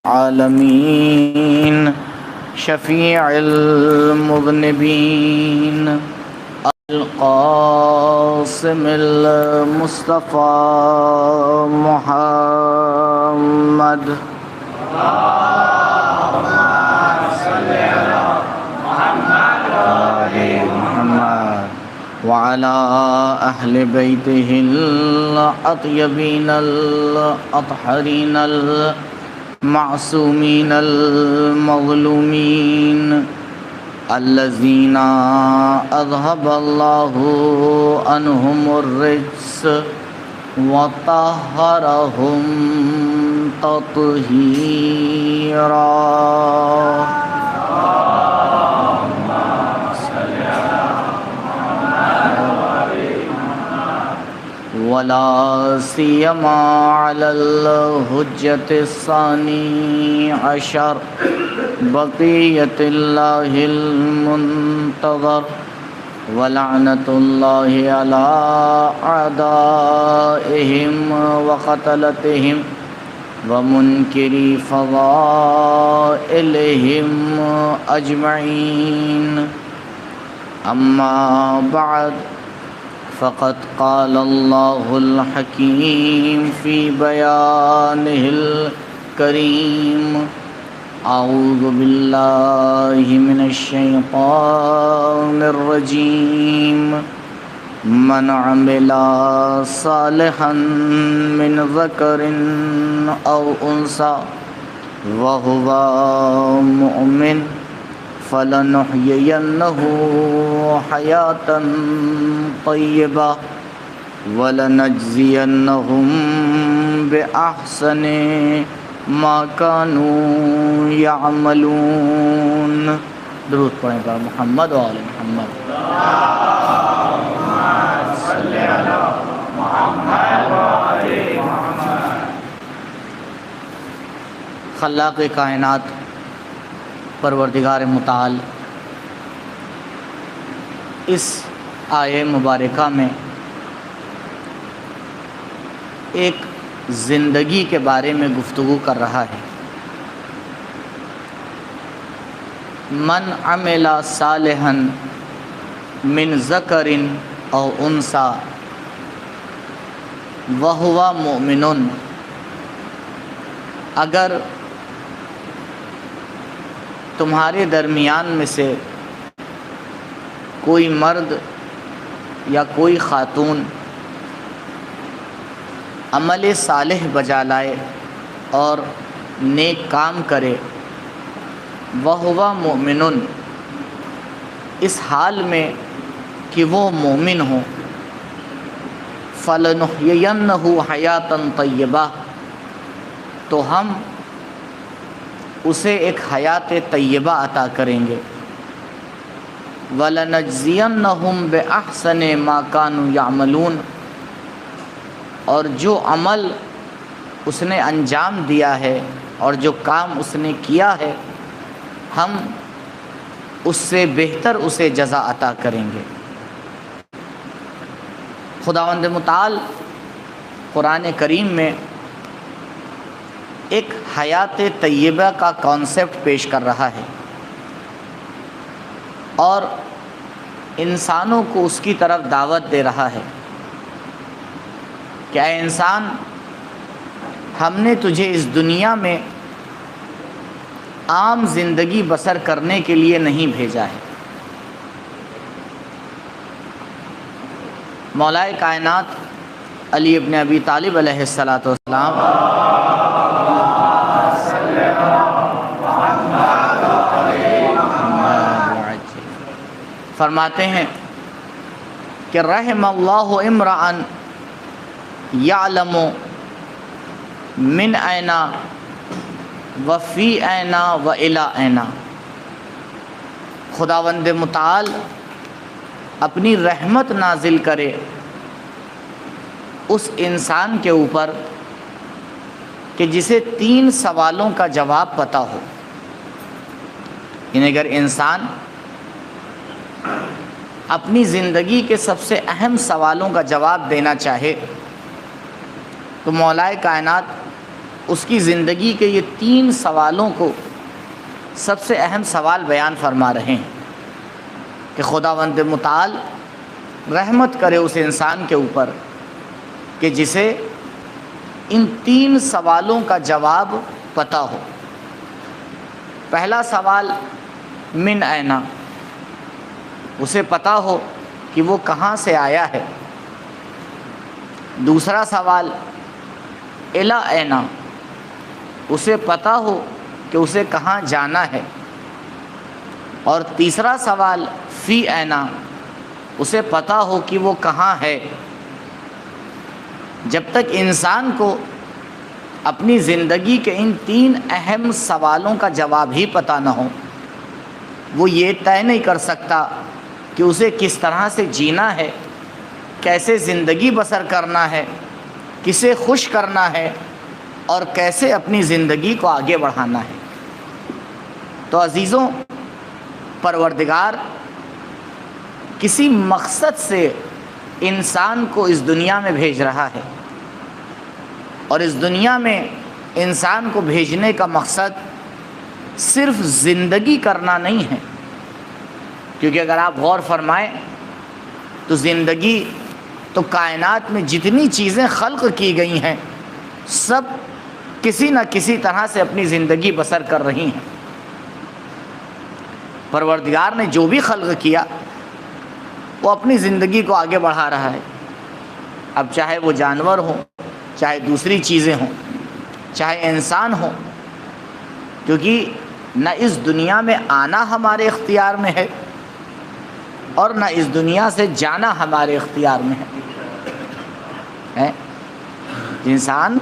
العالمين شفيع المذنبين القاسم المصطفى محمد وعلى أهل بيته الأطيبين الأطهرين المعصومين المظلومين الذين أذهب الله عنهم الرجس وطهرهم تطهيرا. ولا سيما على الحجة الثاني عشر بقية الله المنتظر ولعنة الله على أعدائهم وقتلتهم ومنكري فضائلهم أجمعين. أما بعد فقد قال الله الحكيم في بيانه الكريم: أعوذ بالله من الشيطان الرجيم. من عمل صالحا من ذكر أو أنثى وهو مؤمن فلنحيينه حياة طيبة ولنجزينهم بأحسن ما كانوا يعملون. درود پڑھیں پر محمد و آل محمد. خلاق کائنات پروردگار متعال اس آیہ مبارکہ میں ایک زندگی کے بارے میں گفتگو کر رہا ہے. من عمل صالحا من ذکر او انثى وهو مؤمن. اگر تمہارے درمیان میں سے کوئی مرد یا کوئی خاتون عمل صالح بجا لائے اور نیک کام کرے، وَهُوَ مُؤْمِنٌ، اس حال میں کہ وہ مومن ہوں، فَلَنُحْيِيَنَّهُ حَيَاةً طَيِّبَةً، تو ہم اسے ایک حیات طیبہ عطا کریں گے. وَلَنَجْزِيَنَّهُمْ بِأَحْسَنِ مَا كَانُوا يَعْمَلُونَ، اور جو عمل اس نے انجام دیا ہے اور جو کام اس نے کیا ہے، ہم اس سے بہتر اسے جزا عطا کریں گے. خداوند متعال قرآن کریم میں ایک حیات طیبہ کا کانسیپٹ پیش کر رہا ہے اور انسانوں کو اس کی طرف دعوت دے رہا ہے کہ اے انسان، ہم نے تجھے اس دنیا میں عام زندگی بسر کرنے کے لیے نہیں بھیجا ہے. مولائے کائنات علی ابن ابی طالب علیہ السلام فرماتے ہیں کہ رحم اللہ امرأ یعلم من این وفی این و الی این. خداوند متعال اپنی رحمت نازل کرے اس انسان کے اوپر کہ جسے 3 سوالوں کا جواب پتہ ہو. یعنی اگر انسان اپنی زندگی کے سب سے اہم سوالوں کا جواب دینا چاہے تو مولائے کائنات اس کی زندگی کے یہ 3 سوالوں کو سب سے اہم سوال بیان فرما رہے ہیں کہ خداوند متعال رحمت کرے اس انسان کے اوپر کہ جسے ان 3 سوالوں کا جواب پتہ ہو۔ پہلا سوال من این، اسے پتہ ہو کہ وہ کہاں سے آیا ہے۔ دوسرا سوال الی این، اسے پتہ ہو کہ اسے کہاں جانا ہے۔ اور تیسرا سوال فی این، اسے پتہ ہو کہ وہ کہاں ہے۔ جب تک انسان کو اپنی زندگی کے ان 3 اہم سوالوں کا جواب ہی پتہ نہ ہو، وہ یہ طے نہیں کر سکتا کہ اسے کس طرح سے جینا ہے، کیسے زندگی بسر کرنا ہے، کسے خوش کرنا ہے اور کیسے اپنی زندگی کو آگے بڑھانا ہے۔ تو عزیزوں، پروردگار کسی مقصد سے انسان کو اس دنیا میں بھیج رہا ہے، اور اس دنیا میں انسان کو بھیجنے کا مقصد صرف زندگی کرنا نہیں ہے، کیونکہ اگر آپ غور فرمائیں تو زندگی تو کائنات میں جتنی چیزیں خلق کی گئی ہیں سب کسی نہ کسی طرح سے اپنی زندگی بسر کر رہی ہیں۔ پروردگار نے جو بھی خلق کیا وہ اپنی زندگی کو آگے بڑھا رہا ہے، اب چاہے وہ جانور ہوں، چاہے دوسری چیزیں ہوں، چاہے انسان ہوں، کیونکہ نہ اس دنیا میں آنا ہمارے اختیار میں ہے اور نہ اس دنیا سے جانا ہمارے اختیار میں ہے۔ انسان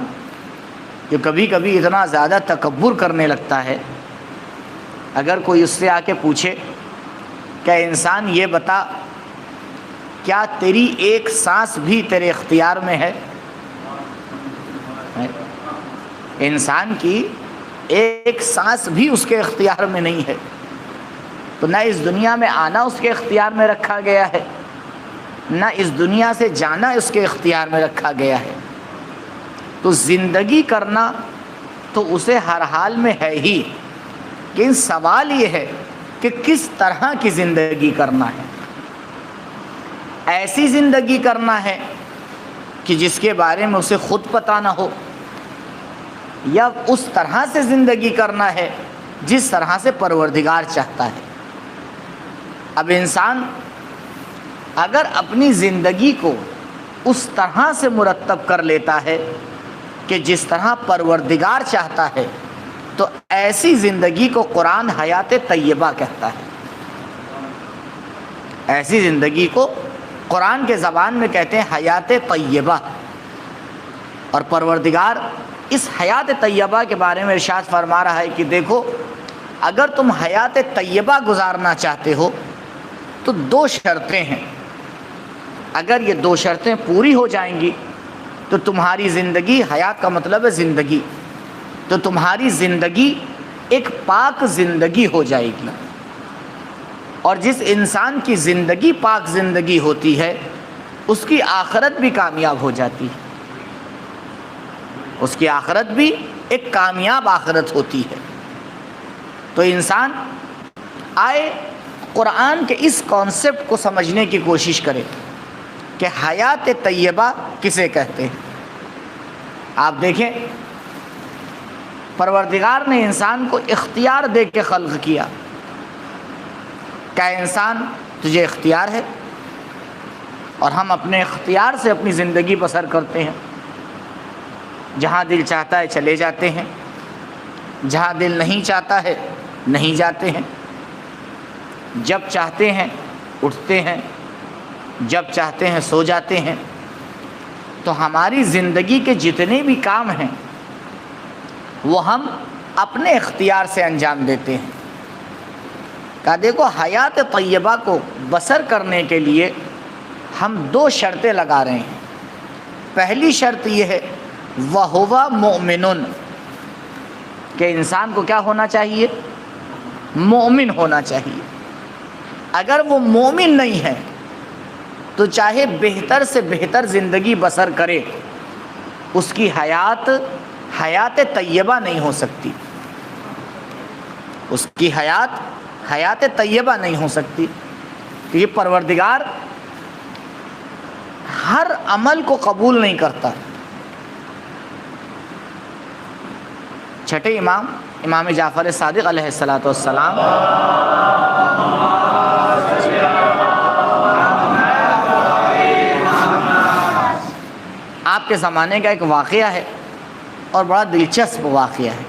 جو کبھی کبھی اتنا زیادہ تکبر کرنے لگتا ہے، اگر کوئی اس سے آ کے پوچھے کہ انسان یہ بتا کیا تیری ایک سانس بھی تیرے اختیار میں ہے؟ انسان کی ایک سانس بھی اس کے اختیار میں نہیں ہے، تو نہ اس دنیا میں آنا اس کے اختیار میں رکھا گیا ہے، نہ اس دنیا سے جانا اس کے اختیار میں رکھا گیا ہے۔ تو زندگی کرنا تو اسے ہر حال میں ہے ہی، لیکن سوال یہ ہے کہ کس طرح کی زندگی کرنا ہے۔ ایسی زندگی کرنا ہے کہ جس کے بارے میں اسے خود پتہ نہ ہو، یا اس طرح سے زندگی کرنا ہے جس طرح سے پروردگار چاہتا ہے۔ اب انسان اگر اپنی زندگی کو اس طرح سے مرتب کر لیتا ہے کہ جس طرح پروردگار چاہتا ہے، تو ایسی زندگی کو قرآن حیات طیبہ کہتا ہے۔ ایسی زندگی کو قرآن کے زبان میں کہتے ہیں حیات طیبہ، اور پروردگار اس حیات طیبہ کے بارے میں ارشاد فرما رہا ہے کہ دیکھو، اگر تم حیات طیبہ گزارنا چاہتے ہو تو 2 شرطیں ہیں، اگر یہ 2 شرطیں پوری ہو جائیں گی تو تمہاری زندگی، حیات کا مطلب ہے زندگی، تو تمہاری زندگی ایک پاک زندگی ہو جائے گی۔ اور جس انسان کی زندگی پاک زندگی ہوتی ہے اس کی آخرت بھی کامیاب ہو جاتی ہے، اس کی آخرت بھی ایک کامیاب آخرت ہوتی ہے۔ تو انسان آئے قرآن کے اس کانسیپٹ کو سمجھنے کی کوشش کرے کہ حیات طیبہ کسے کہتے ہیں۔ آپ دیکھیں، پروردگار نے انسان کو اختیار دے کے خلق کیا۔ کیا انسان تجھے اختیار ہے؟ اور ہم اپنے اختیار سے اپنی زندگی بسر کرتے ہیں، جہاں دل چاہتا ہے چلے جاتے ہیں، جہاں دل نہیں چاہتا ہے نہیں جاتے ہیں، جب چاہتے ہیں اٹھتے ہیں، جب چاہتے ہیں سو جاتے ہیں۔ تو ہماری زندگی کے جتنے بھی کام ہیں وہ ہم اپنے اختیار سے انجام دیتے ہیں۔ کہا دیکھو، حیات طیبہ کو بسر کرنے کے لیے ہم 2 شرطیں لگا رہے ہیں۔ پہلی شرط یہ ہے وَهُوَ مُؤْمِنٌ، کہ انسان کو کیا ہونا چاہیے؟ مومن ہونا چاہیے۔ اگر وہ مومن نہیں ہے تو چاہے بہتر سے بہتر زندگی بسر کرے اس کی حیات طیبہ نہیں ہو سکتی، اس کی حیات طیبہ نہیں ہو سکتی، کیونکہ پروردگار ہر عمل کو قبول نہیں کرتا۔ چھٹے امام جعفر صادق علیہ السلام آپ کے زمانے کا ایک واقعہ ہے اور بڑا دلچسپ واقعہ ہے۔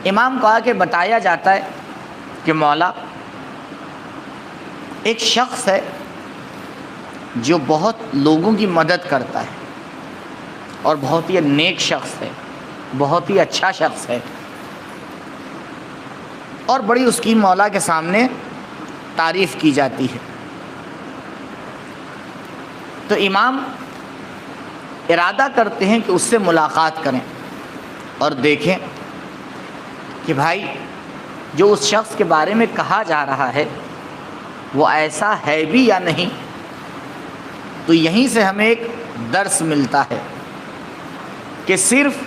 امام کو آ کے بتایا جاتا ہے کہ مولا، ایک شخص ہے جو بہت لوگوں کی مدد کرتا ہے اور بہت ہی نیک شخص ہے، بہت ہی اچھا شخص ہے، اور بڑی اس کی مولا کے سامنے تعریف کی جاتی ہے۔ تو امام ارادہ کرتے ہیں کہ اس سے ملاقات کریں اور دیکھیں کہ بھائی جو اس شخص کے بارے میں کہا جا رہا ہے وہ ایسا ہے بھی یا نہیں۔ تو یہیں سے ہمیں ایک درس ملتا ہے کہ صرف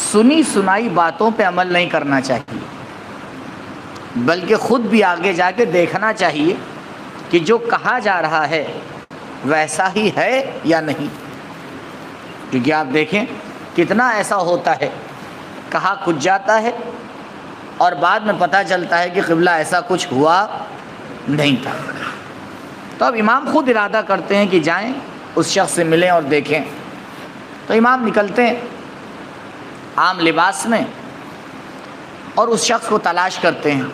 سنی سنائی باتوں پہ عمل نہیں کرنا چاہیے، بلکہ خود بھی آگے جا کے دیکھنا چاہیے کہ جو کہا جا رہا ہے ویسا ہی ہے یا نہیں۔ کیونکہ آپ دیکھیں کتنا ایسا ہوتا ہے، کہا کچھ جاتا ہے اور بعد میں پتہ چلتا ہے کہ قبلہ ایسا کچھ ہوا نہیں تھا۔ تو اب امام خود ارادہ کرتے ہیں کہ جائیں اس شخص سے ملیں اور دیکھیں۔ تو امام نکلتے ہیں عام لباس میں اور اس شخص کو تلاش کرتے ہیں۔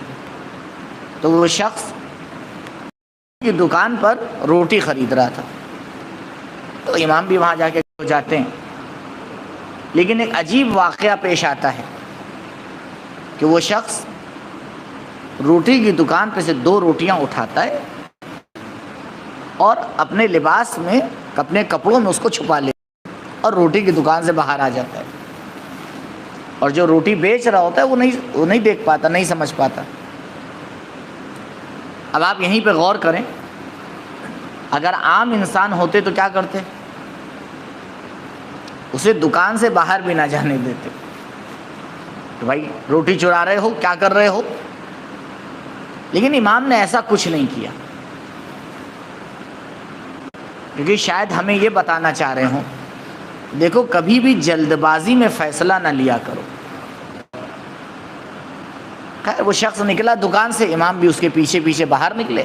تو وہ شخص کی دکان پر روٹی خرید رہا تھا، تو امام بھی وہاں جا کے جاتے ہیں۔ لیکن ایک عجیب واقعہ پیش آتا ہے کہ وہ شخص روٹی کی دکان پہ سے 2 روٹیاں اٹھاتا ہے اور اپنے لباس میں، اپنے کپڑوں میں اس کو چھپا لیتا ہے اور روٹی کی دکان سے باہر آ جاتا ہے۔ اور جو روٹی بیچ رہا ہوتا ہے وہ نہیں دیکھ پاتا، نہیں سمجھ پاتا۔ اب آپ یہیں پہ غور کریں، اگر عام انسان ہوتے تو کیا کرتے؟ اسے دکان سے باہر بھی نہ جانے دیتے کہ بھائی روٹی چرا رہے ہو، کیا کر رہے ہو؟ لیکن امام نے ایسا کچھ نہیں کیا، کیونکہ شاید ہمیں یہ بتانا چاہ رہے ہوں، دیکھو کبھی بھی جلد بازی میں فیصلہ نہ لیا کرو۔ خیر وہ شخص نکلا دکان سے، امام بھی اس کے پیچھے پیچھے باہر نکلے۔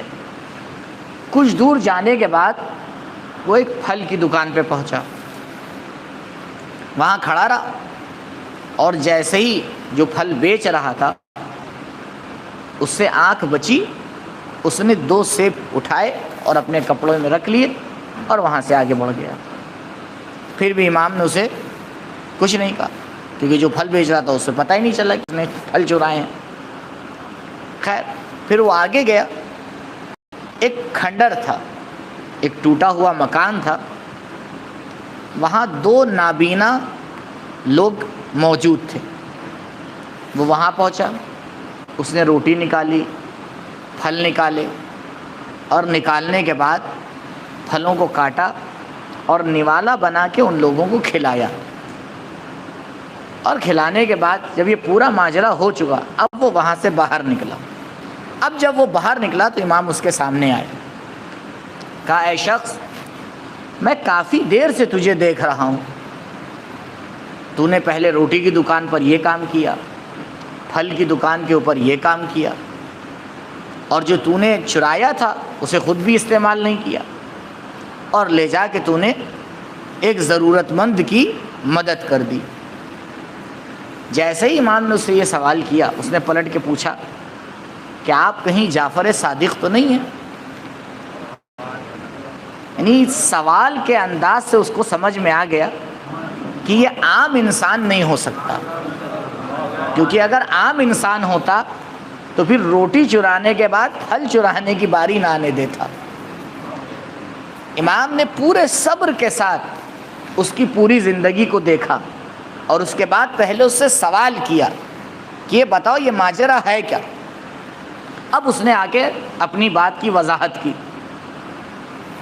کچھ دور جانے کے بعد وہ ایک پھل کی دکان پہ پہنچا، وہاں کھڑا رہا، اور جیسے ہی جو پھل بیچ رہا تھا اس سے آنکھ بچی، اس نے 2 سیب اٹھائے اور اپنے کپڑوں میں رکھ لیے اور وہاں سے آگے بڑھ گیا۔ پھر بھی امام نے اسے کچھ نہیں کہا، کیونکہ جو پھل بیچ رہا تھا اس سے پتہ ہی نہیں چلا کہ اس نے پھل چرائے ہیں۔ خیر پھر وہ آگے گیا، ایک کھنڈر تھا، ایک ٹوٹا ہوا مکان تھا، وہاں 2 نابینا لوگ موجود تھے۔ وہ وہاں پہنچا، اس نے روٹی نکالی، پھل نکالے، اور نکالنے کے بعد پھلوں کو کاٹا اور نوالا بنا کے ان لوگوں کو کھلایا۔ اور کھلانے کے بعد جب یہ پورا ماجرا ہو چکا، اب وہ وہاں سے باہر نکلا۔ اب جب وہ باہر نکلا تو امام اس کے سامنے آئے، کہا اے شخص، میں کافی دیر سے تجھے دیکھ رہا ہوں، تو نے پہلے روٹی کی دکان پر یہ کام کیا، پھل کی دکان کے اوپر یہ کام کیا، اور جو تو نے چرایا تھا اسے خود بھی استعمال نہیں کیا، اور لے جا کے تو نے ایک ضرورت مند کی مدد کر دی۔ جیسے ہی امام نے اس سے یہ سوال کیا، اس نے پلٹ کے پوچھا کہ آپ کہیں جعفر صادق تو نہیں ہیں؟ یعنی سوال کے انداز سے اس کو سمجھ میں آ گیا کہ یہ عام انسان نہیں ہو سکتا، کیونکہ اگر عام انسان ہوتا تو پھر روٹی چرانے کے بعد پھل چرانے کی باری نہ آنے دیتا۔ امام نے پورے صبر کے ساتھ اس کی پوری زندگی کو دیکھا اور اس کے بعد پہلے اس سے سوال کیا کہ یہ بتاؤ یہ ماجرا ہے کیا۔ اب اس نے آ کے اپنی بات کی وضاحت کی،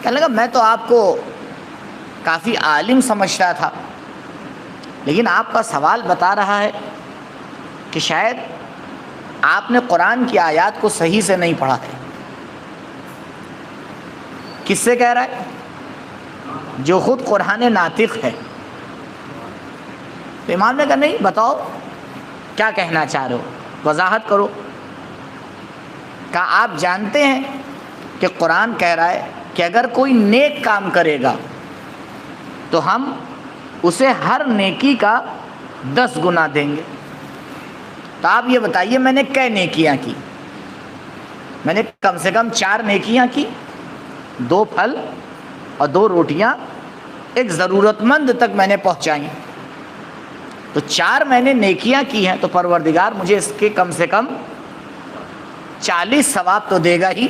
کہنے لگا میں تو آپ کو کافی عالم سمجھتا تھا، لیکن آپ کا سوال بتا رہا ہے کہ شاید آپ نے قرآن کی آیات کو صحیح سے نہیں پڑھا ہے۔ کس سے کہہ رہا ہے؟ جو خود قرآن ناطق ہے۔ تو امام نے کہا نہیں، بتاؤ کیا کہنا چاہ رہے ہو، وضاحت کرو۔ کہا آپ جانتے ہیں کہ قرآن کہہ رہا ہے کہ اگر کوئی نیک کام کرے گا تو ہم اسے ہر نیکی کا 10 گنا دیں گے۔ تو آپ یہ بتائیے میں نے کئے نیکیاں کی؟ میں نے کم سے کم 4 نیکیاں کی، 2 پھل اور 2 روٹیاں ایک ضرورت مند تک میں نے پہنچائیں۔ تو 4 میں نے نیکیاں کی ہیں، تو پروردگار مجھے اس کے کم سے کم 40 ثواب تو دے گا ہی۔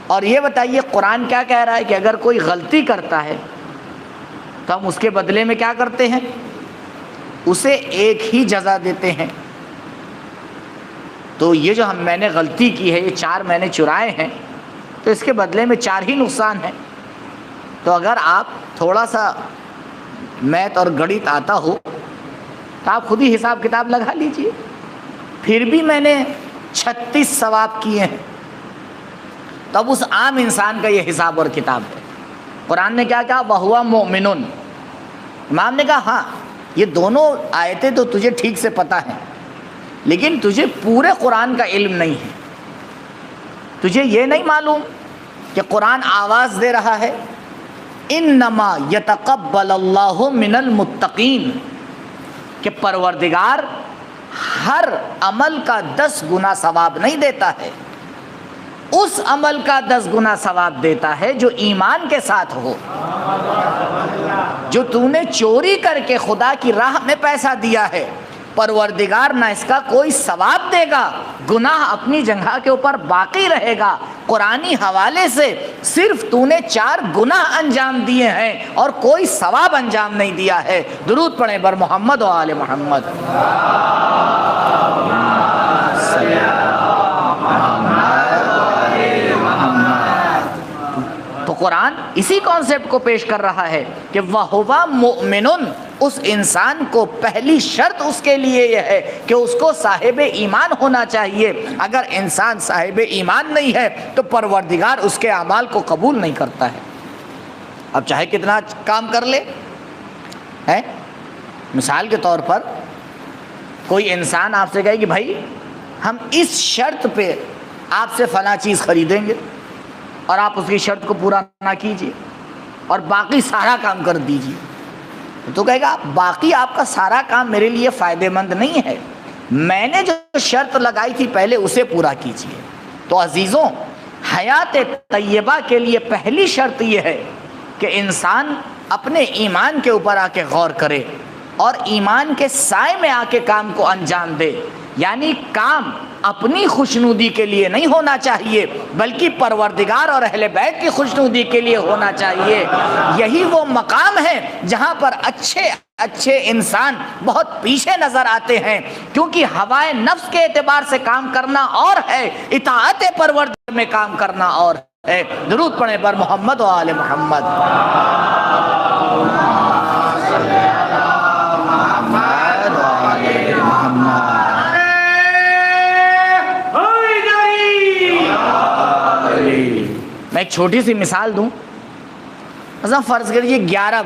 اور یہ بتائیے قرآن کیا کہہ رہا ہے کہ اگر کوئی غلطی کرتا ہے تو ہم اس کے بدلے میں کیا کرتے ہیں؟ اسے ایک ہی جزا دیتے ہیں۔ تو یہ جو میں نے غلطی کی ہے، یہ 4 میں نے چرائے ہیں، تو اس کے بدلے میں 4 ہی نقصان ہے۔ تو اگر آپ تھوڑا سا میتھ اور گڑت آتا ہو تو آپ خود ہی حساب کتاب لگا لیجئے، پھر بھی میں نے 36 ثواب کیے ہیں۔ تب اس عام انسان کا یہ حساب اور کتاب ہے۔ قرآن نے کیا کہا؟ وَهُوَ مُؤْمِنٌ۔ امام نے کہا ہاں یہ دونوں آیتیں تو تجھے ٹھیک سے پتہ ہیں، لیکن تجھے پورے قرآن کا علم نہیں ہے۔ تجھے یہ نہیں معلوم کہ قرآن آواز دے رہا ہے انما یتقبل اللہ من المتقین، کہ پروردگار ہر عمل کا 10 گنا ثواب نہیں دیتا ہے، اس عمل کا 10 گنا ثواب دیتا ہے جو ایمان کے ساتھ ہو۔ جو تو نے چوری کر کے خدا کی راہ میں پیسہ دیا ہے، پروردگار نہ اس کا کوئی ثواب دے گا، گناہ اپنی جگہ کے اوپر باقی رہے گا۔ قرآنی حوالے سے صرف تو نے 4 گناہ انجام دیے ہیں اور کوئی ثواب انجام نہیں دیا ہے۔ درود پڑھیں بر محمد و آل محمد۔ تو قرآن اسی کانسیپٹ کو پیش کر رہا ہے کہ وَهُوَ مُؤْمِنٌ، اس انسان کو پہلی شرط اس کے لیے یہ ہے کہ اس کو صاحب ایمان ہونا چاہیے۔ اگر انسان صاحب ایمان نہیں ہے تو پروردگار اس کے اعمال کو قبول نہیں کرتا ہے۔ اب چاہے کتنا کام کر لے، ہے مثال کے طور پر کوئی انسان آپ سے کہے کہ بھائی ہم اس شرط پہ آپ سے فلاں چیز خریدیں گے، اور آپ اس کی شرط کو پورا نہ کیجیے اور باقی سارا کام کر دیجیے، تو کہے گا باقی آپ کا سارا کام میرے لیے فائدہ مند نہیں ہے، میں نے جو شرط لگائی تھی پہلے اسے پورا کیجیے۔ تو عزیزوں، حیات طیبہ کے لیے پہلی شرط یہ ہے کہ انسان اپنے ایمان کے اوپر آ کے غور کرے اور ایمان کے سائے میں آ کے کام کو انجام دے۔ یعنی کام اپنی خوشنودی کے لیے نہیں ہونا چاہیے، بلکہ پروردگار اور اہل بیت کی خوشنودی کے لیے ہونا چاہیے۔ یہی وہ مقام ہے جہاں پر اچھے انسان بہت پیچھے نظر آتے ہیں، کیونکہ ہوائے نفس کے اعتبار سے کام کرنا اور ہے، اطاعت پروردگار میں کام کرنا اور ہے۔ درود پڑھیں پر محمد و آل محمد۔ میں ایک چھوٹی سی مثال دوں، مثلا فرض کریے 11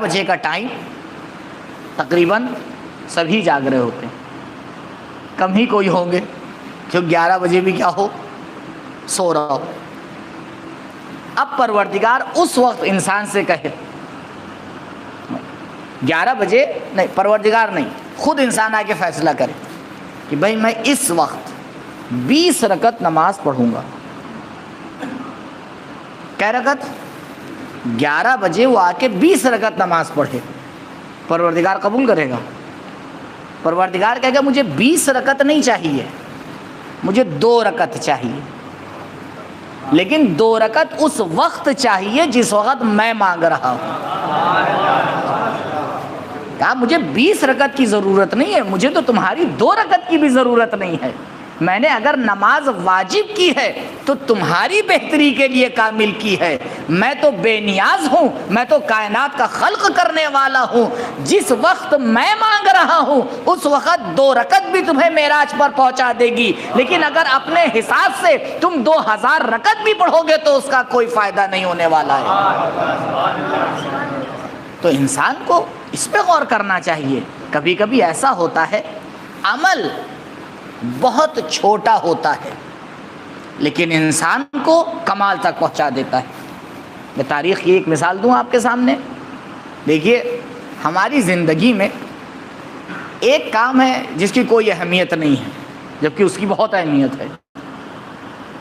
بجے کا ٹائم، تقریباً سبھی جاگ رہے ہوتے ہیں، کم ہی کوئی ہوں گے جو 11 بجے بھی کیا ہو، سو رہا ہو۔ اب پروردگار اس وقت انسان سے کہے 11 بجے نہیں، پروردگار نہیں، خود انسان آ کے فیصلہ کرے کہ بھائی میں اس وقت 20 رکعت نماز پڑھوں گا۔ کیا رکعت؟ 11 بجے وہ آ کے 20 رکعت نماز پڑھے، پروردگار قبول کرے گا؟ پروردگار کہے گا مجھے 20 رکعت نہیں چاہیے، مجھے 2 رکعت چاہیے، لیکن 2 رکعت اس وقت چاہیے جس وقت میں مانگ رہا ہوں۔ کہا مجھے 20 رکعت کی ضرورت نہیں ہے، مجھے تو تمہاری 2 رکعت کی بھی ضرورت نہیں ہے، میں نے اگر نماز واجب کی ہے تو تمہاری بہتری کے لیے کامل کی ہے. میں تو بے نیاز ہوں, میں تو کائنات کا خلق کرنے والا ہوں. جس وقت میں مانگ رہا ہوں اس وقت 2 رکعت بھی تمہیں معراج پر پہنچا دے گی, لیکن اگر اپنے حساب سے تم 2000 رکعت بھی پڑھو گے تو اس کا کوئی فائدہ نہیں ہونے والا ہے. تو انسان کو اس پہ غور کرنا چاہیے. کبھی کبھی ایسا ہوتا ہے عمل بہت چھوٹا ہوتا ہے لیکن انسان کو کمال تک پہنچا دیتا ہے. میں تاریخ کی ایک مثال دوں آپ کے سامنے. دیکھیے, ہماری زندگی میں ایک کام ہے جس کی کوئی اہمیت نہیں ہے جبکہ اس کی بہت اہمیت ہے,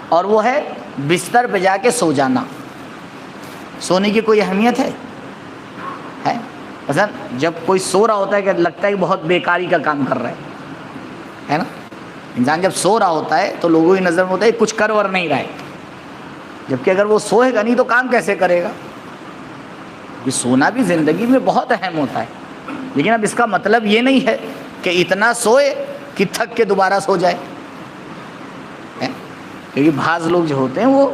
اور وہ ہے بستر پہ جا کے سو جانا. سونے کی کوئی اہمیت ہے؟ مثلا جب کوئی سو رہا ہوتا ہے کہ لگتا ہے کہ بہت بیکاری کا کام کر رہا ہے نا. انسان جب سو رہا ہوتا ہے تو لوگوں کی نظر میں ہوتا ہے کچھ کر ور نہیں رہا ہے, جبکہ اگر وہ سوئے گا نہیں تو کام کیسے کرے گا. یہ سونا بھی زندگی میں بہت اہم ہوتا ہے, لیکن اب اس کا مطلب یہ نہیں ہے کہ اتنا سوئے کہ تھک کے دوبارہ سو جائے. کیونکہ بعض لوگ جو ہوتے ہیں وہ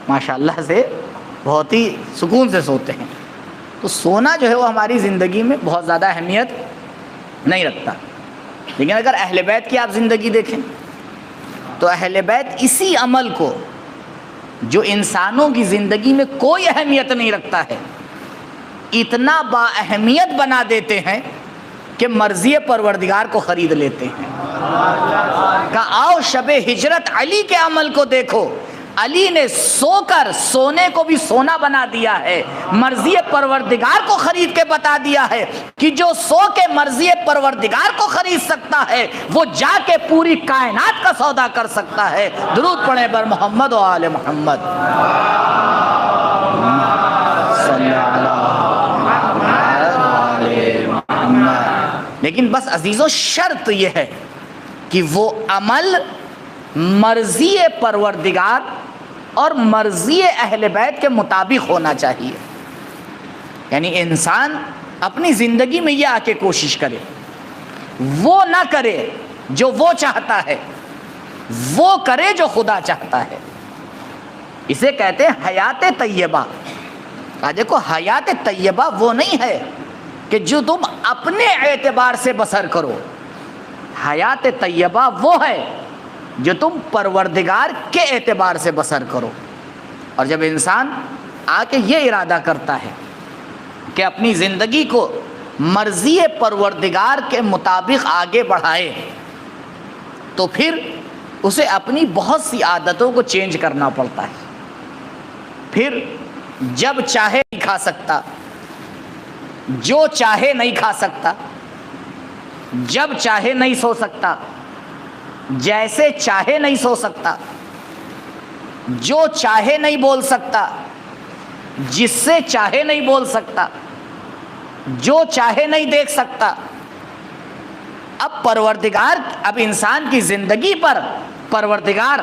ماشاءاللہ سے بہت ہی سکون سے سوتے ہیں. تو سونا جو ہے وہ ہماری زندگی میں بہت زیادہ اہمیت نہیں رکھتا. لیکن اگر اہل بیت کی آپ زندگی دیکھیں تو اہل بیت اسی عمل کو جو انسانوں کی زندگی میں کوئی اہمیت نہیں رکھتا ہے اتنا با اہمیت بنا دیتے ہیں کہ مرضی پروردگار کو خرید لیتے ہیں. کہ آؤ شب ہجرت علی کے عمل کو دیکھو, علی نے سو کر سونے کو بھی سونا بنا دیا ہے, مرضی پروردگار کو خرید کے بتا دیا ہے کہ جو سو کے مرضی پروردگار کو خرید سکتا ہے وہ جا کے پوری کائنات کا سودا کر سکتا ہے. درود پڑھیں بر محمد و آل محمد. لیکن بس عزیزو شرط یہ ہے کہ وہ عمل مرضی پروردگار اور مرضی اہل بیت کے مطابق ہونا چاہیے. یعنی انسان اپنی زندگی میں یہ آ کے کوشش کرے, وہ نہ کرے جو وہ چاہتا ہے, وہ کرے جو خدا چاہتا ہے. اسے کہتے ہیں حیات طیبہ. دیکھو حیات طیبہ وہ نہیں ہے کہ جو تم اپنے اعتبار سے بسر کرو, حیات طیبہ وہ ہے جو تم پروردگار کے اعتبار سے بسر کرو. اور جب انسان آ کے یہ ارادہ کرتا ہے کہ اپنی زندگی کو مرضی پروردگار کے مطابق آگے بڑھائے تو پھر اسے اپنی بہت سی عادتوں کو چینج کرنا پڑتا ہے. پھر جب چاہے نہیں کھا سکتا, جو چاہے نہیں کھا سکتا, جب چاہے نہیں سو سکتا, جیسے چاہے نہیں سو سکتا, جو چاہے نہیں بول سکتا, جس سے چاہے نہیں بول سکتا, جو چاہے نہیں دیکھ سکتا. اب پروردگار, اب انسان کی زندگی پر پروردگار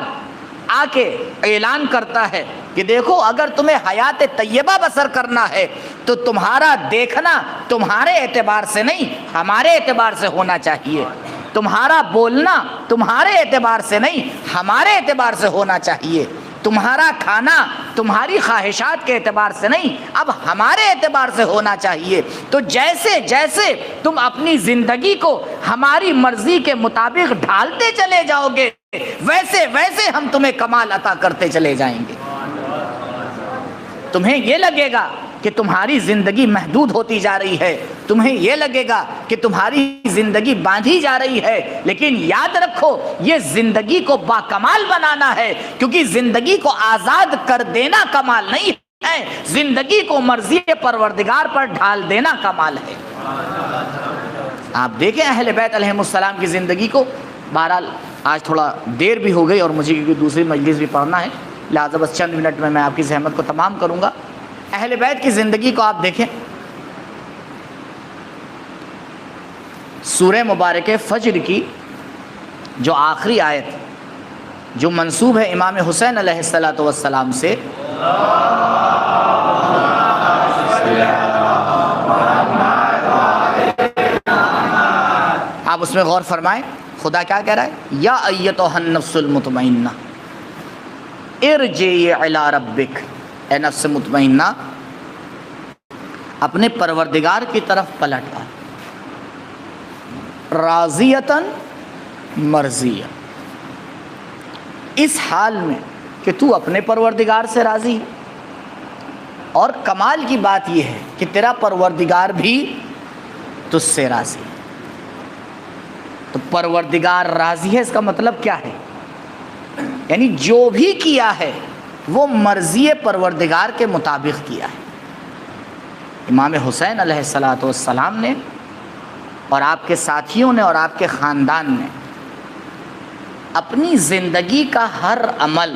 آ کے اعلان کرتا ہے کہ دیکھو اگر تمہیں حیات طیبہ بسر کرنا ہے تو تمہارا دیکھنا تمہارے اعتبار سے نہیں ہمارے اعتبار سے ہونا چاہیے, تمہارا بولنا تمہارے اعتبار سے نہیں ہمارے اعتبار سے ہونا چاہیے, تمہارا کھانا تمہاری خواہشات کے اعتبار سے نہیں اب ہمارے اعتبار سے ہونا چاہیے. تو جیسے جیسے تم اپنی زندگی کو ہماری مرضی کے مطابق ڈھالتے چلے جاؤ گے ویسے ویسے ہم تمہیں کمال عطا کرتے چلے جائیں گے. تمہیں یہ لگے گا کہ تمہاری زندگی محدود ہوتی جا رہی ہے, تمہیں یہ لگے گا کہ تمہاری زندگی باندھی جا رہی ہے, لیکن یاد رکھو یہ زندگی کو باکمال بنانا ہے, کیونکہ زندگی کو آزاد کر دینا کمال نہیں ہے, زندگی کو مرضی پروردگار پر ڈھال دینا کمال ہے. آپ دیکھیں اہل بیت علیہ السلام کی زندگی کو. بہرحال آج تھوڑا دیر بھی ہو گئی اور مجھے کیونکہ دوسری مجلس بھی پڑھنا ہے, لہٰذا بس چند منٹ میں آپ کی زحمت کو تمام کروں گا. اہل بیت کی زندگی کو آپ دیکھیں. سورہ مبارکہ فجر کی جو آخری آیت جو منسوب ہے امام حسین علیہ السلام سے, آپ اس میں غور فرمائیں. خدا کیا کہہ رہا ہے؟ یا ایتھا النفس المطمئنہ ارجعی الی ربک، اے نفس مطمئنہ اپنے پروردگار کی طرف پلٹ آ، راضیۃً مرضیہ، اس حال میں کہ تو اپنے پروردگار سے راضی ہے، اور کمال کی بات یہ ہے کہ تیرا پروردگار بھی تجھ سے راضی ہے۔ تو پروردگار راضی ہے، اس کا مطلب کیا ہے؟ یعنی جو بھی کیا ہے وہ مرضی پروردگار کے مطابق کیا ہے۔ امام حسین علیہ السلام نے اور آپ کے ساتھیوں نے اور آپ کے خاندان نے اپنی زندگی کا ہر عمل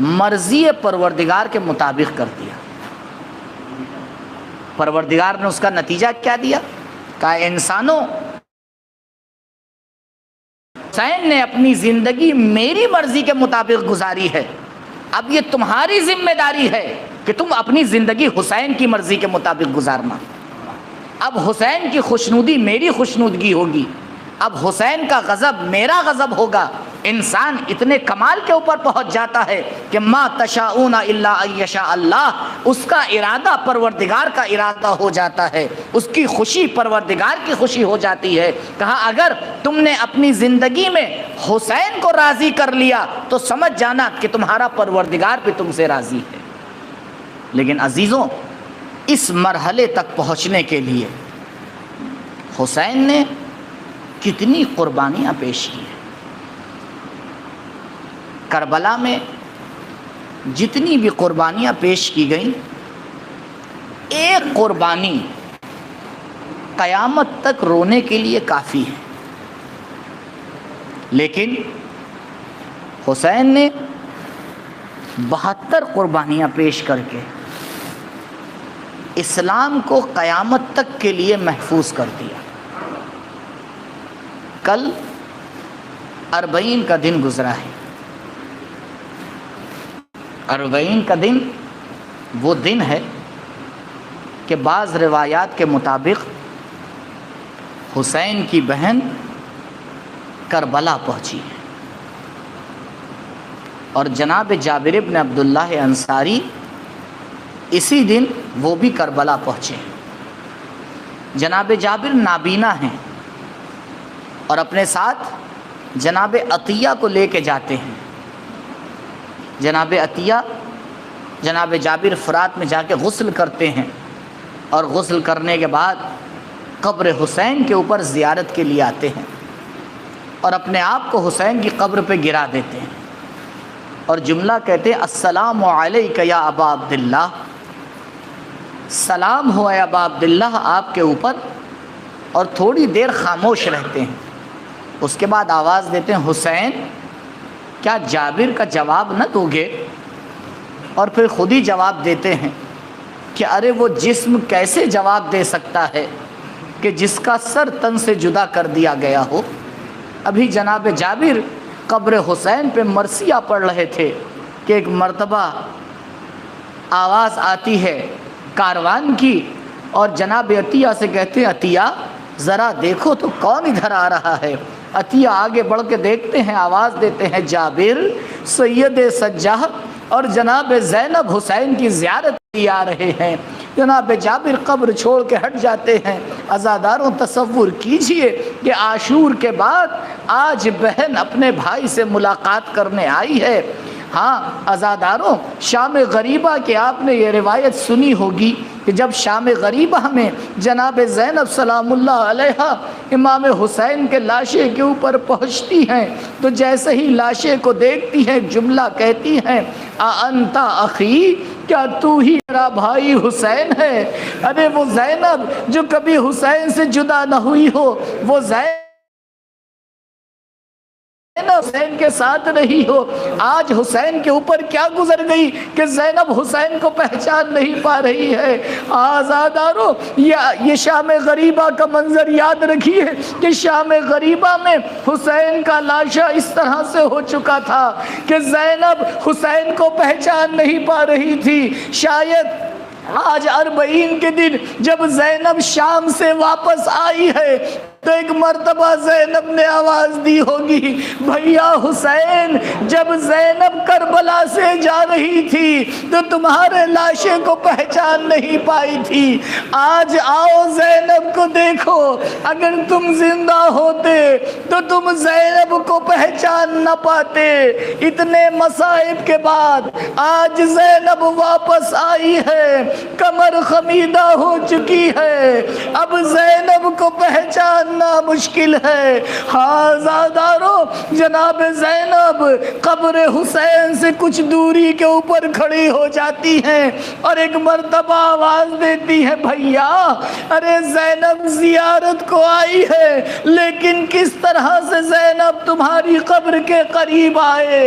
مرضی پروردگار کے مطابق کر دیا۔ پروردگار نے اس کا نتیجہ کیا دیا؟ کہا انسانوں، حسین نے اپنی زندگی میری مرضی کے مطابق گزاری ہے، اب یہ تمہاری ذمہ داری ہے کہ تم اپنی زندگی حسین کی مرضی کے مطابق گزارنا۔ اب حسین کی خوشنودی میری خوشنودگی ہوگی، اب حسین کا غضب میرا غضب ہوگا۔ انسان اتنے کمال کے اوپر پہنچ جاتا ہے کہ ما تشاءون الا ان یشاء اللہ، اس کا ارادہ پروردگار کا ارادہ ہو جاتا ہے، اس کی خوشی پروردگار کی خوشی ہو جاتی ہے۔ کہا اگر تم نے اپنی زندگی میں حسین کو راضی کر لیا تو سمجھ جانا کہ تمہارا پروردگار بھی تم سے راضی ہے۔ لیکن عزیزوں، اس مرحلے تک پہنچنے کے لیے حسین نے کتنی قربانیاں پیش کی ہیں۔ کربلا میں جتنی بھی قربانیاں پیش کی گئیں، ایک قربانی قیامت تک رونے کے لیے کافی ہے، لیکن حسین نے 72 قربانیاں پیش کر کے اسلام کو قیامت تک کے لیے محفوظ کر دیا۔ کل 40 کا دن گزرا ہے۔ 40 کا دن وہ دن ہے کہ بعض روایات کے مطابق حسین کی بہن کربلا پہنچی ہے، اور جناب جابر بن عبداللہ انصاری اسی دن وہ بھی کربلا پہنچے۔ جناب جابر نابینا ہیں اور اپنے ساتھ جناب عطیہ کو لے کے جاتے ہیں۔ جناب عطیہ جناب جابر فرات میں جا کے غسل کرتے ہیں، اور غسل کرنے کے بعد قبر حسین کے اوپر زیارت کے لیے آتے ہیں، اور اپنے آپ کو حسین کی قبر پہ گرا دیتے ہیں، اور جملہ کہتے ہیں السلام علیک یا ابا عبداللہ، سلام ہو اے ابا عبداللہ آپ کے اوپر، اور تھوڑی دیر خاموش رہتے ہیں۔ اس کے بعد آواز دیتے ہیں حسین کیا جابر کا جواب نہ دو گے؟ اور پھر خود ہی جواب دیتے ہیں کہ ارے وہ جسم کیسے جواب دے سکتا ہے کہ جس کا سر تن سے جدا کر دیا گیا ہو۔ ابھی جناب جابر قبر حسین پہ مرثیہ پڑھ رہے تھے کہ ایک مرتبہ آواز آتی ہے کاروان کی، اور جناب عطیہ سے کہتے ہیں عطیہ ذرا دیکھو تو کون ادھر آ رہا ہے۔ عطیہ آگے بڑھ کے دیکھتے ہیں، آواز دیتے ہیں جابر سید سجاح اور جناب زینب حسین کی زیارت کی آ رہے ہیں۔ جناب جابر قبر چھوڑ کے ہٹ جاتے ہیں۔ عزاداروں تصور کیجئے کہ عاشور کے بعد آج بہن اپنے بھائی سے ملاقات کرنے آئی ہے۔ ہاں عزاداروں، شام غریبہ کے آپ نے یہ روایت سنی ہوگی کہ جب شام غریبہ میں جناب زینب سلام اللہ علیہا امام حسین کے لاشے کے اوپر پہنچتی ہیں تو جیسے ہی لاشے کو دیکھتی ہیں جملہ کہتی ہیں اَأَنْتَ أَخِي، کیا تو ہی میرا بھائی حسین ہے؟ ارے وہ زینب جو کبھی حسین سے جدا نہ ہوئی ہو، وہ زینب حسین کے ساتھ رہی ہو، آج حسین کے اوپر کیا گزر گئی کہ زینب حسین کو پہچان نہیں پا رہی ہے۔ آزاداروں، یہ شام غریبہ کا منظر یاد رکھیے کہ شام غریبہ میں حسین کا لاشا اس طرح سے ہو چکا تھا کہ زینب حسین کو پہچان نہیں پا رہی تھی۔ شاید آج 40 کے دن جب زینب شام سے واپس آئی ہے تو ایک مرتبہ زینب نے آواز دی ہوگی، بھیا حسین جب زینب کربلا سے جا رہی تھی تو تمہارے لاشے کو پہچان نہیں پائی تھی، آج آؤ زینب کو دیکھو، اگر تم زندہ ہوتے تو تم زینب کو پہچان نہ پاتے۔ اتنے مصائب کے بعد آج زینب واپس آئی ہے، کمر خمیدہ ہو چکی ہے، اب زینب کو پہچاننا مشکل ہے۔ ہاں زادارو، جناب زینب قبر حسین سے کچھ دوری کے اوپر کھڑی ہو جاتی ہیں اور ایک مرتبہ آواز دیتی ہے، بھیا ارے زینب زیارت کو آئی ہے، لیکن کس طرح سے زینب تمہاری قبر کے قریب آئے،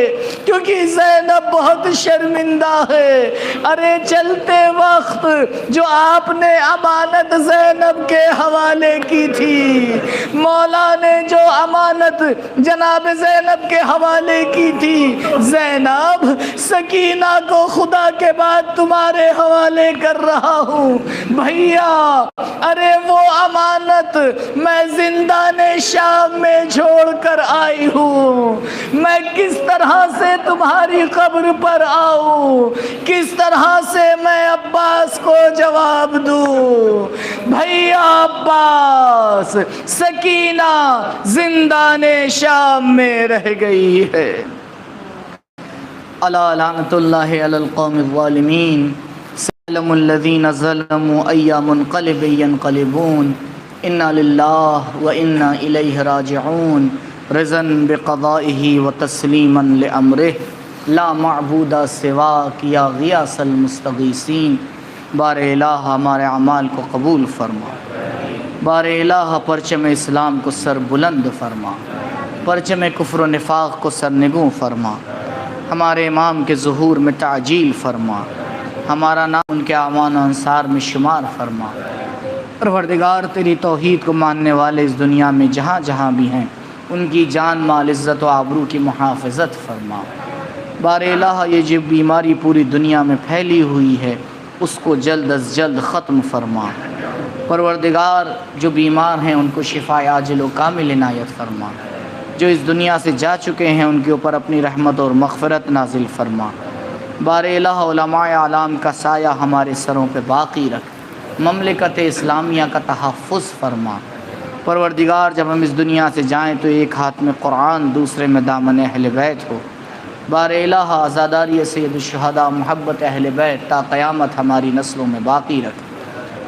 کیونکہ زینب بہت شرمندہ ہے۔ ارے چلتے وقت جو آپ نے امانت زینب کے حوالے کی تھی، مولا نے جو امانت جناب زینب کے حوالے کی تھی، زینب سکینہ کو خدا کے بعد تمہارے حوالے کر رہا ہوں بھیا، ارے وہ امانت میں زندان شام میں چھوڑ کر آئی ہوں، میں کس طرح سے تمہاری قبر پر آؤں، کس طرح سے میں عباس کو جواب دوں؟ بھیا عباس، سکینہ زندان شام میں رہ گئی ہے۔ الا لعنت اللہ علی القوم الظالمین، سلم الذین ظلموا ای منقلب ینقلبون، انا للہ و انا الیہ راجعون، رضا بقضائہ و تسلیما لامرہ، لا معبود سواک یا غیاث المستغیثین۔ بار الہ ہمارے اعمال کو قبول فرما، بار الہ پرچم اسلام کو سر بلند فرما، پرچم کفر و نفاق کو سرنگوں فرما، ہمارے امام کے ظہور میں تعجیل فرما، ہمارا نام ان کے اعوان و انصار میں شمار فرما۔ پروردگار تیری توحید کو ماننے والے اس دنیا میں جہاں جہاں بھی ہیں، ان کی جان مال عزت و آبرو کی محافظت فرما۔ بار الہ یہ جو بیماری پوری دنیا میں پھیلی ہوئی ہے، اس کو جلد از جلد ختم فرما۔ پروردگار جو بیمار ہیں ان کو شفا عاجل و کامل عنایت فرما، جو اس دنیا سے جا چکے ہیں ان کے اوپر اپنی رحمت اور مغفرت نازل فرما۔ بار الہ علماء اعلام کا سایہ ہمارے سروں پہ باقی رکھ، مملکت اسلامیہ کا تحفظ فرما۔ پروردگار جب ہم اس دنیا سے جائیں تو ایک ہاتھ میں قرآن، دوسرے میں دامن اہل بیت ہو۔ بار الہ عزاداری سید الشہداء، محبت اہل بیت تا قیامت ہماری نسلوں میں باقی رکھ۔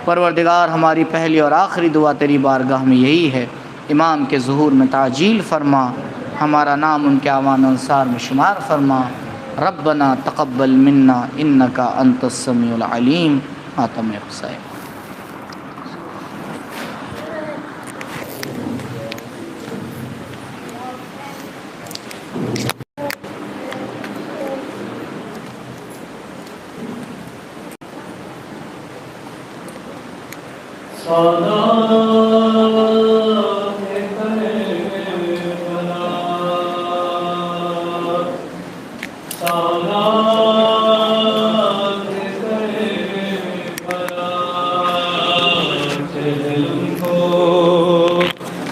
پروردگار ہماری پہلی اور آخری دعا تیری بارگاہ میں یہی ہے، امام کے ظہور میں تعجیل فرما، ہمارا نام ان کے اعوان و انصار میں شمار فرما۔ ربنا تقبل منا انک انت السمیع العلیم۔ ماتم حسین۔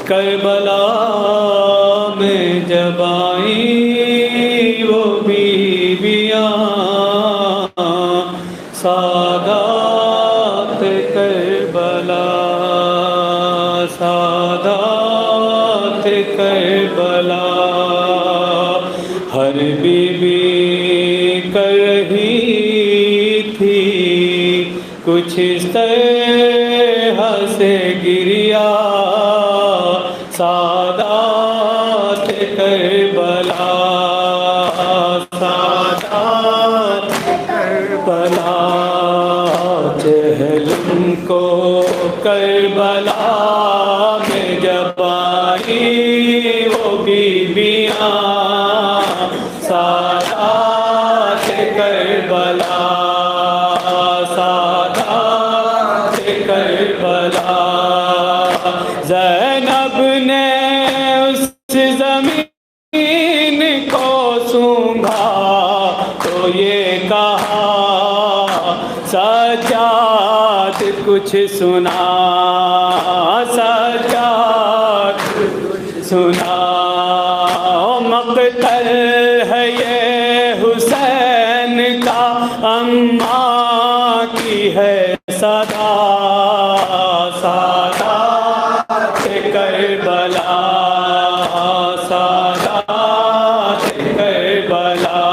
کربلا میں جب آئی وہ بیویاں، سادات کربلا، سادات کربلا، ہر بیوی کر رہی تھی کچھ اس طرح سے گریا، سادات کربلا، سادات کربلا، چہل کو کربلا میں جب آئی وہ بیویاں، سادات کربلا، سادات کربلا، زینب نے اس زمین کو سونگھا تو یہ کہا، سجاد کچھ سنا، سجاد سناؤ مقتل ہے یہ حسین کا اماں کی ہے صدا سادات کربلا سادات کربلا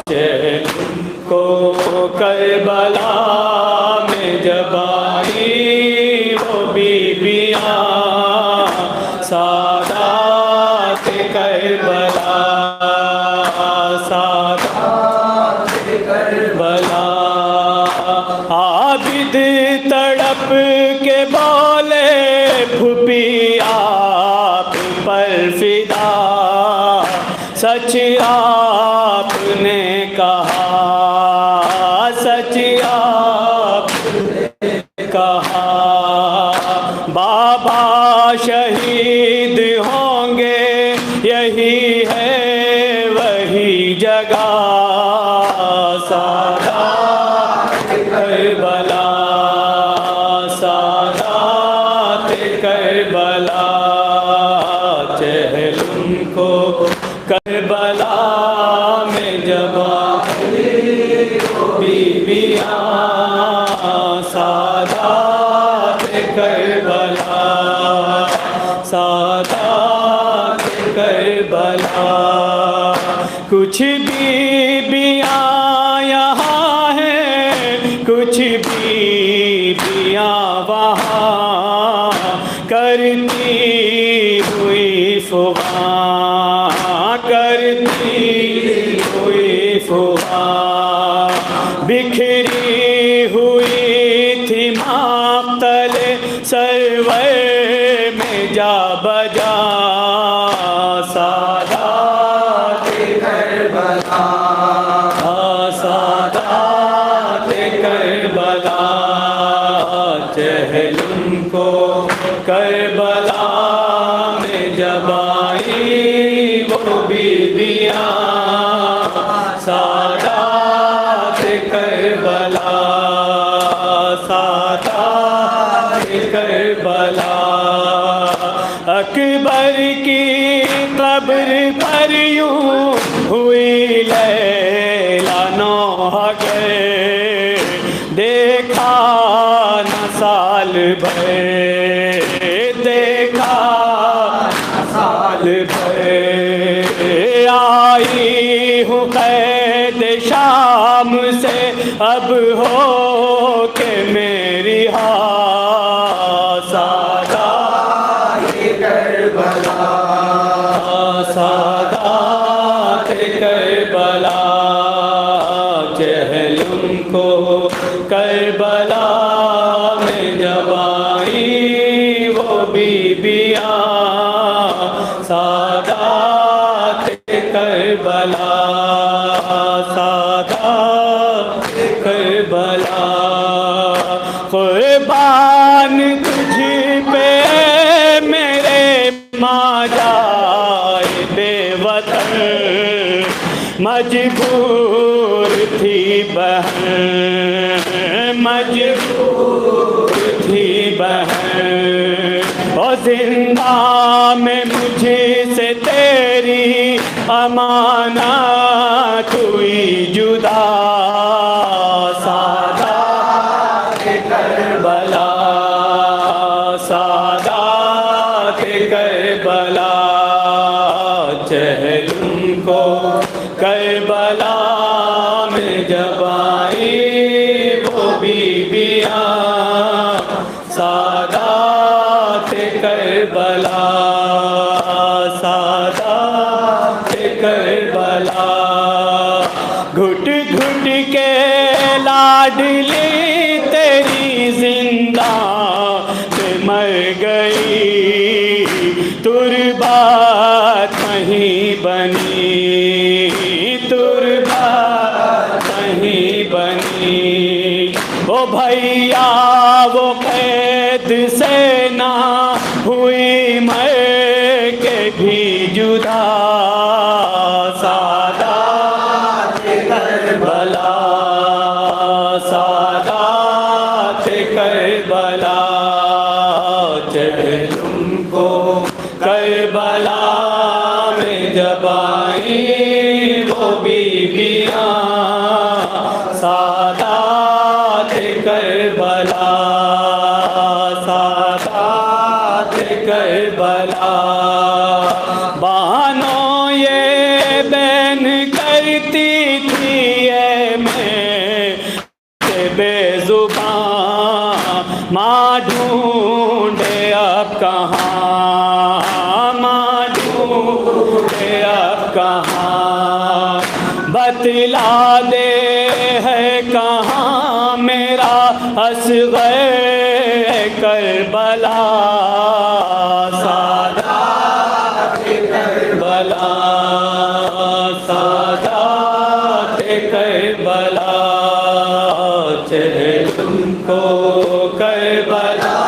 چہل کو کربلا میں جب آئی وہ بیبیاں سادات کربلا سادات کربلا عابد تڑپ کے بولے پھوپھی آپ پر فدا سچ آپ نے کہا سچ آپ نے کہا بابا شہید ہوں گے یہی ہے وہی جگہ سادات کربلا سادات کربلا چہل کو کربلا میں جب آئی بیبیاں سادات کربلا سادات کربلا کچھ بیبیاں یہاں ہیں کچھ بیبیاں وہاں کرتی ہوئی فغاں کرتی ہوئی فغاں بکھری ہوئی تھی مقتل سرور میں جا بجا سادات کربلا سادات کربلا چہل کو کربلا میں جب آئی وہ بیبیاں سادات کربلا سادات کربلا اکبر کی قبر پر یوں ہوئی لیلا نوح گئے دیکھا نہ سال بھر دیکھا نہ سال بھر آئی ہوں قید شام سے اب ہو کہ میری سادات کربلا سادات کربلا چہل کو کربلا میں جب آئی وہ بیبیاں سادات کربلا سادات کربلا قربان تجھ پہ میرے ماں جائے بے وطن مجبور تھی بہن مجبور تھی بہن اور زندہ میں مجھے سے تیری امانت ہوئی جدا سادات کربلا سادات کربلا چہل کو کربلا میں جب آئی وہ بیبیاں سادات کربلا سادات کربلا گھٹ گھٹ کے لاڈلی تیری زندہ سے مر گئی تربات نہیں بنی تربات نہیں بنی او بھیا وہ قید سے نہ ہوئی مر کے بھی جدا سادات کربلا سادات کربلا چہل کو بے زبان ماں ڈھونڈے اب کہاں، ماں ڈھونڈے اب کہاں، بتلا دے ہے کہاں میرا اصغر کربلا، سادات کربلا، سادات کربلا، چہرے تم کو کربلا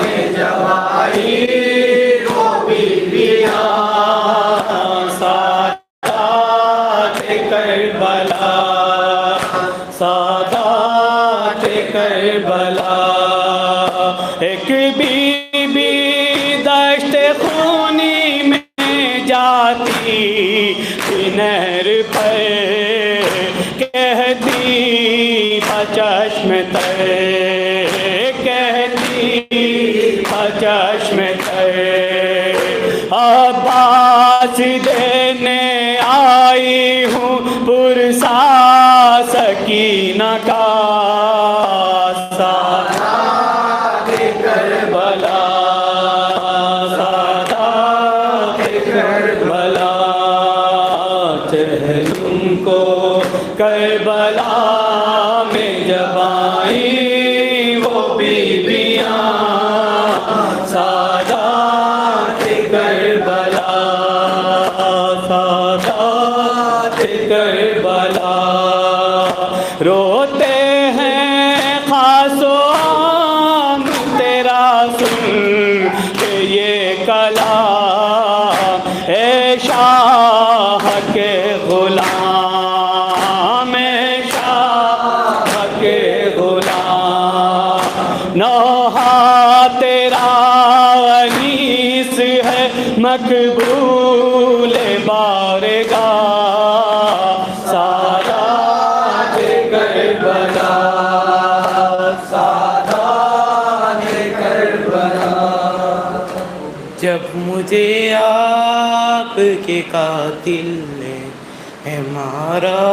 میں جب آئی وہ بیویاں، سادات کربلا، سادات کربلا، ایک بی بی دشت خونی میں جاتی تھی نہر پر، کہتی چشم تر، کہتی چشم تر، عباس دینے آئی ہوں پرسا سکینہ کا، سادات کربلا، سادات کربلا، چہرے تم کو کربلا میں جب آئی وہ بیویاں، سادات کربلا، سادات کربلا، روتے ہیں خاص و عام تیرا سن کہ یہ کلام، اے شاہ کے غلام، اے شاہ کے غلام، نوحہ تیرا انیس ہے مقبول بارگاہ، سادات کربلا، سادات کربلا، جب مجھے آپ کے قاتل نے ہے مارا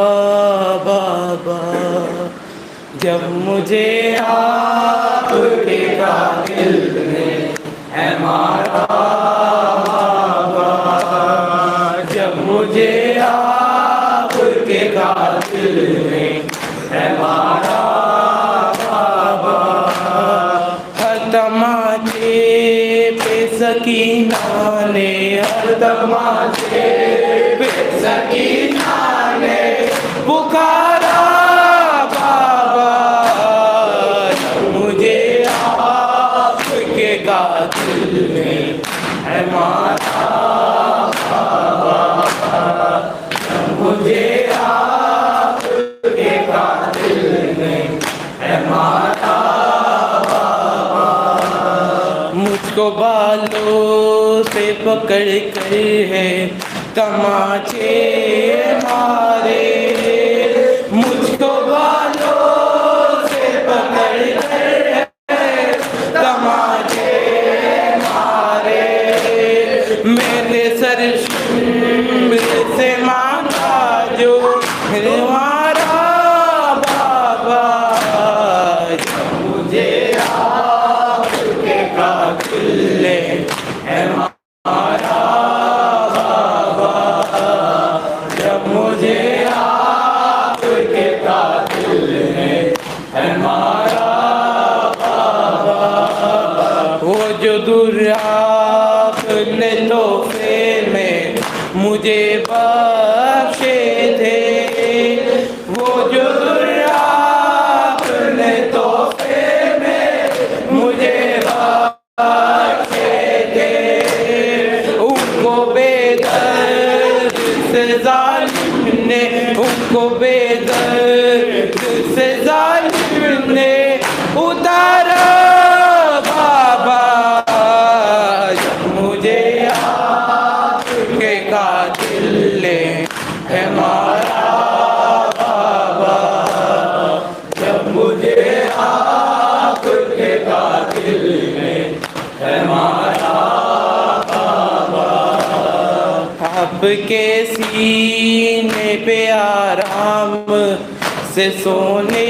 بابا، جب مجھے آپ کے قاتل نے ہے مارا بابا، جب مجھے آپ کے قاتل نے ہے مارا بابا، ہر تماچے پہ سکینہ نے، ہر تماچے پہ سکینہ نے پکارا بابا، جب مجھے آپ کے قاتل نے ہے مارا بابا، جب مجھے آپ کے قاتل نے ہے مارا بابا، مجھ کو بالوں سے پکڑ کر ہے تماچے مارے، مجھ کو بالوں سے پکڑ کر تماچے مارے، میرے سر سے مانگا جو ہمارا بابا، جب مجھے آپ کے قاتل نے ہے مارا بابا، جب مجھے آپ کے قاتل نے ہے مارا بابا، وہ جو در آپ نے تحفے میں مجھے بخشے تھے، وہ جو در آپ نے تحفے میں مجھے بخشے تھے، ان کو بے درد سے ظالم نے، ان کو بے درد سے ظالم نے اتارا بابا، جب مجھے آپ کے قاتل نے ہے مارا بابا، جب مجھے آپ کے قاتل نے ہے مارا بابا، آپ کے سینے پہ آرام سے سونے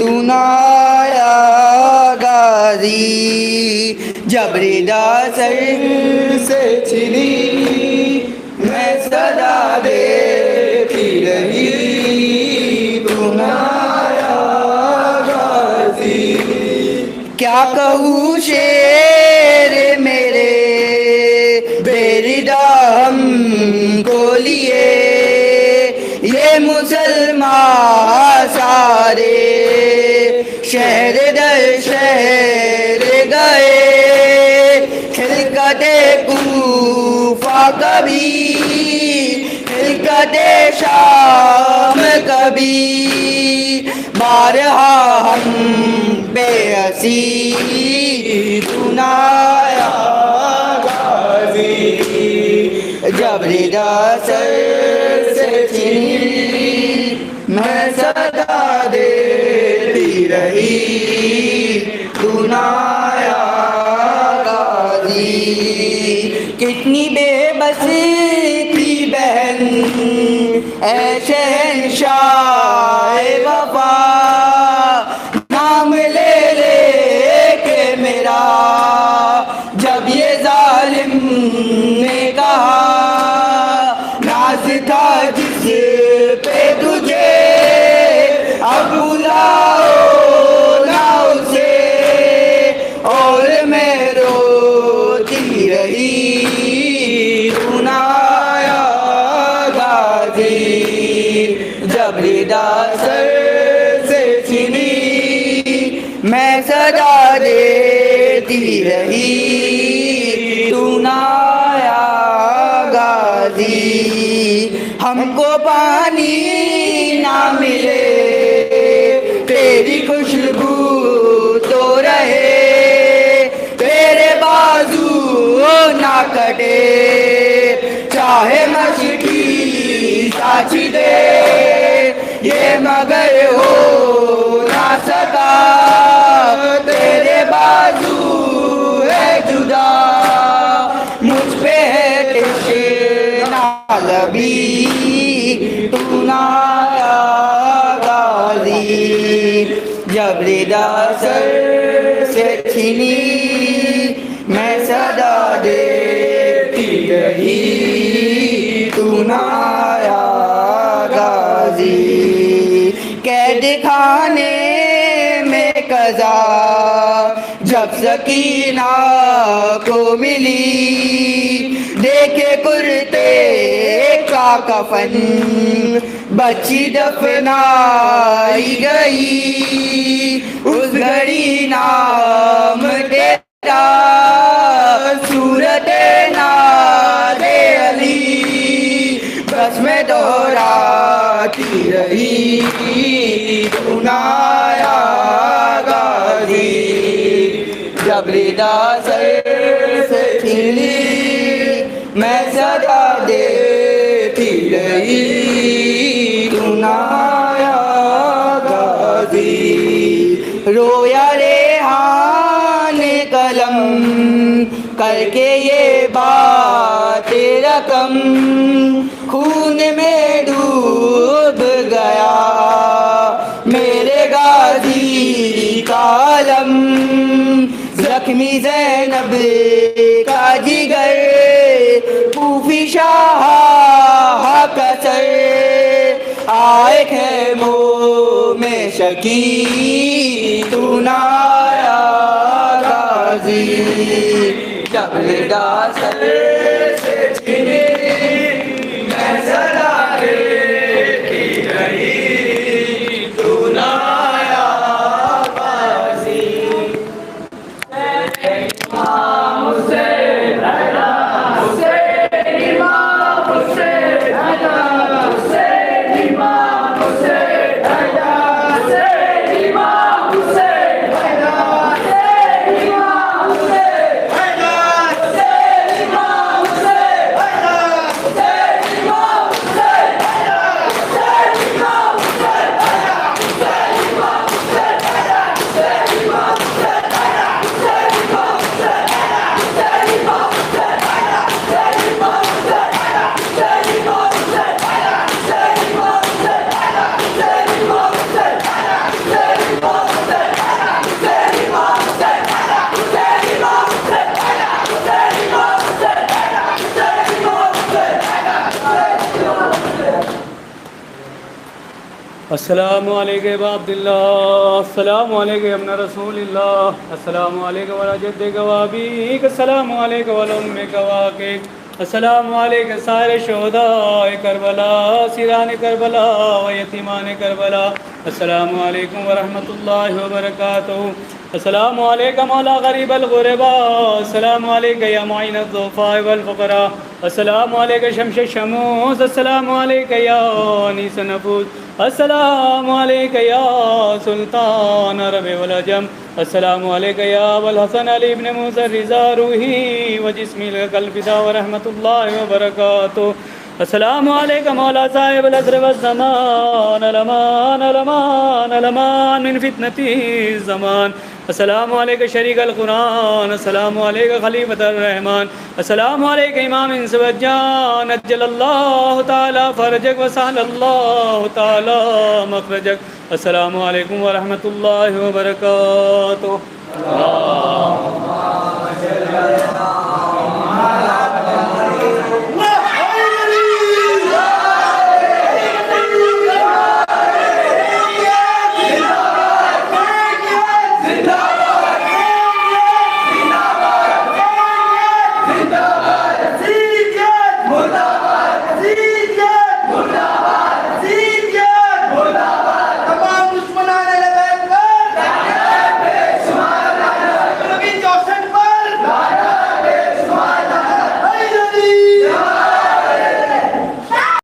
تو نہ آیا غازی جب ردا سر سے چھنی میں صدا دیتی رہی تو نہ آیا غازی کیا کہوں شعر میرے بے ردا ہم کو لیے یہ مسلمان سارے شہر در شہر گئے خلقت کوفہ کبھی خلقت شام کبھی بارہا ہم بے ہنسی تو نہ آیا غازی جب ردا سر سے چھنی میں صدا دیتی رہی تو نہ آیا غازی کتنی بے بس تھی بہن اے شہنشاہ وفا نام لے لے کے میرا جب یہ ظالم نے کہا ناز تھا جس پہ تجھے اب بلاؤ نہ اسے اور میں روتی رہی تو نہ آیا غازی جب ردا سر سے چھنی میں صدا دیتی رہی تو نہ آیا غازی ہم کو پانی نہ ملے تیری خوشبو تو رہے تیرے بازو نہ کٹے چاہے مشکی ساچی دے یہ مگر ہو نہ سکا تیرے بازو ہے جدا مجھ پہ ہے تشنا لبی تو نہ آیا غازی جب ردا سر سے چھنی میں صدا دیتی رہی تو نہ آیا غازی قید خانے میں قضا جب سکینہ کو ملی دیکھے کرتے کا کفن بچی دفنائی گئی اس گھڑی نام تیرا صورت ناد علی بس میں دہراتی رہی تو نہ آیا غازی جب ردا سر سے چھنی میں صدا دیتی رہی تو نہ آیا غازی رویا ریحان قلم کر کے یہ بات رقم خون میں ڈوب گیا میرے غازی کا علم زخمی زینب کا جگر کوفی شاہ کا سر آئے خیموں میں شکی تو نہ آیا غازی جب ردا سر سے چھنی میں صدا دیتی رہی تو نہ آیا غازی امام حسین امام حسین امام حسین امام حسین امام حسین امام حسین امام حسین السلام علیکم ابا عبداللہ، السلام علیکم ابن رسول اللہ، السلام علیکم وعلی جدک و ابیک، السلام علیکم وعلی امک و اخیک، السلام علیکم سائر شہداء کربلا، اسیران کربلا و یتیمان کربلا، السلام علیکم ورحمۃ اللہ وبرکاتہ، السلام علیکم مولا غریب الغرباء، السلام علیکم یا معین الضعفاء والفقراء، السلام علیکم شمس الشموس، السلام علیکم یا انیس النفوس، السلام علیکم یا سلطان عرب والعجم، السلام علیکم یا ابو الحسن علی ابن موسیٰ الرضا روحی و جسمی لک الفدا ورحمۃ اللہ وبرکاتہ، السلام علیکم مولا صاحب العصر والزمان، الامان الامان الامان من فتنة الزمان، السلام علیکم شریک القرآن، السلام علیکم خلیفۃ الرحمن، السلام علیکم امام انس والجان، اجل اللہ تعالی فرجک وسہل اللہ تعالی مخرجک، السلام علیکم ورحمۃ اللہ وبرکاتہ۔ اللهم صل على محمد